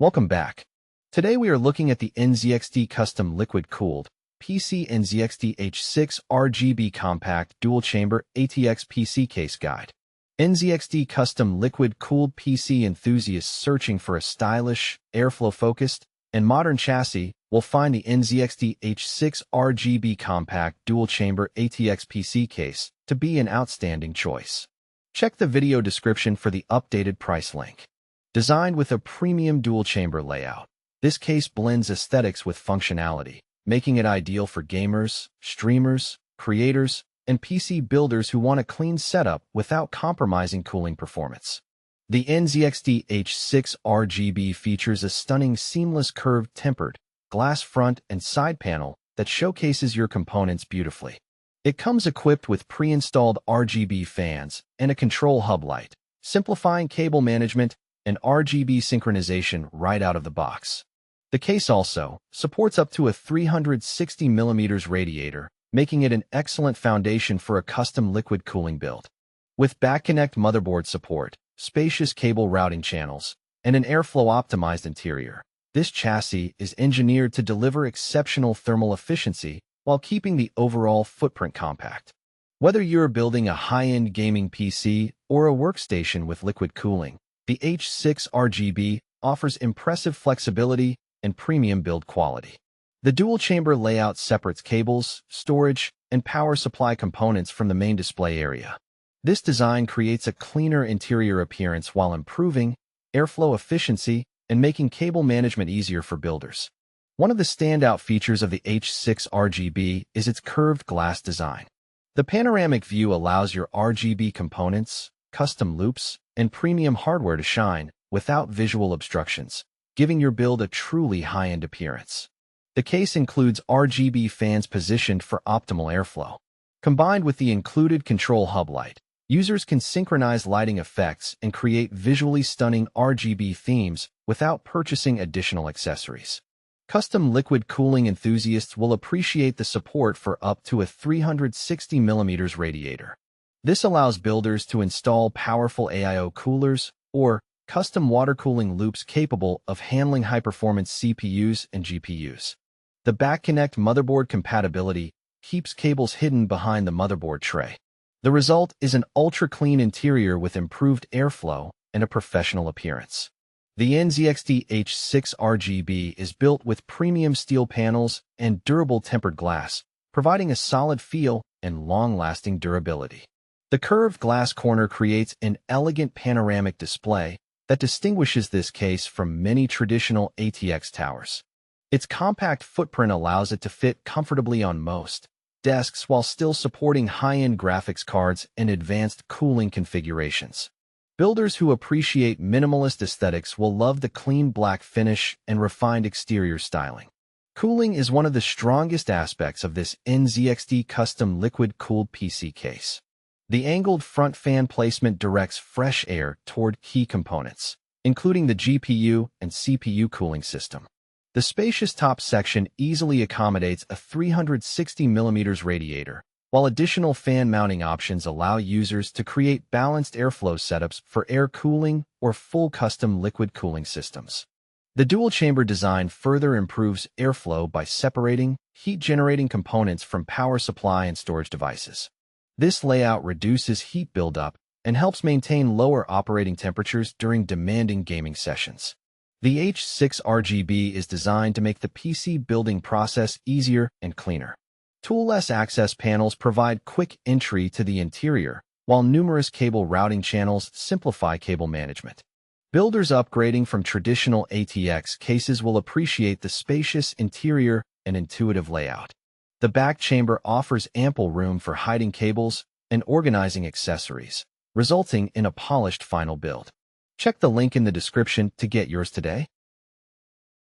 Welcome back. Today we are looking at the NZXT Custom Liquid-Cooled PC NZXT H6 RGB Compact Dual-Chamber ATX PC Case Guide. NZXT Custom Liquid-Cooled PC enthusiasts searching for a stylish, airflow-focused, and modern chassis will find the NZXT H6 RGB Compact Dual-Chamber ATX PC Case to be an outstanding choice. Check the video description for the updated price link. Designed with a premium dual-chamber layout, this case blends aesthetics with functionality, making it ideal for gamers, streamers, creators, and PC builders who want a clean setup without compromising cooling performance. The NZXT H6 RGB features a stunning seamless curved tempered glass front and side panel that showcases your components beautifully. It comes equipped with pre-installed RGB fans and a Control Hub Lite, simplifying cable management and RGB synchronization right out of the box. The case also supports up to a 360mm radiator, making it an excellent foundation for a custom liquid cooling build. With back-connect motherboard support, spacious cable routing channels, and an airflow-optimized interior, this chassis is engineered to deliver exceptional thermal efficiency while keeping the overall footprint compact. Whether you're building a high-end gaming PC or a workstation with liquid cooling, the H6 RGB offers impressive flexibility and premium build quality. The dual-chamber layout separates cables, storage, and power supply components from the main display area. This design creates a cleaner interior appearance while improving airflow efficiency and making cable management easier for builders. One of the standout features of the H6 RGB is its curved glass design. The panoramic view allows your RGB components, custom loops, and premium hardware to shine without visual obstructions, giving your build a truly high-end appearance. The case includes RGB fans positioned for optimal airflow. Combined with the included Control Hub Lite, users can synchronize lighting effects and create visually stunning RGB themes without purchasing additional accessories. Custom liquid cooling enthusiasts will appreciate the support for up to a 360mm radiator. This allows builders to install powerful AIO coolers or custom water cooling loops capable of handling high-performance CPUs and GPUs. The back-connect motherboard compatibility keeps cables hidden behind the motherboard tray. The result is an ultra-clean interior with improved airflow and a professional appearance. The NZXT H6 RGB is built with premium steel panels and durable tempered glass, providing a solid feel and long-lasting durability. The curved glass corner creates an elegant panoramic display that distinguishes this case from many traditional ATX towers. Its compact footprint allows it to fit comfortably on most desks while still supporting high-end graphics cards and advanced cooling configurations. Builders who appreciate minimalist aesthetics will love the clean black finish and refined exterior styling. Cooling is one of the strongest aspects of this NZXT custom liquid-cooled PC case. The angled front fan placement directs fresh air toward key components, including the GPU and CPU cooling system. The spacious top section easily accommodates a 360mm radiator, while additional fan mounting options allow users to create balanced airflow setups for air cooling or full custom liquid cooling systems. The dual-chamber design further improves airflow by separating heat-generating components from power supply and storage devices. This layout reduces heat buildup and helps maintain lower operating temperatures during demanding gaming sessions. The H6 RGB is designed to make the PC building process easier and cleaner. Tool-less access panels provide quick entry to the interior, while numerous cable routing channels simplify cable management. Builders upgrading from traditional ATX cases will appreciate the spacious interior and intuitive layout. The back chamber offers ample room for hiding cables and organizing accessories, resulting in a polished final build. Check the link in the description to get yours today.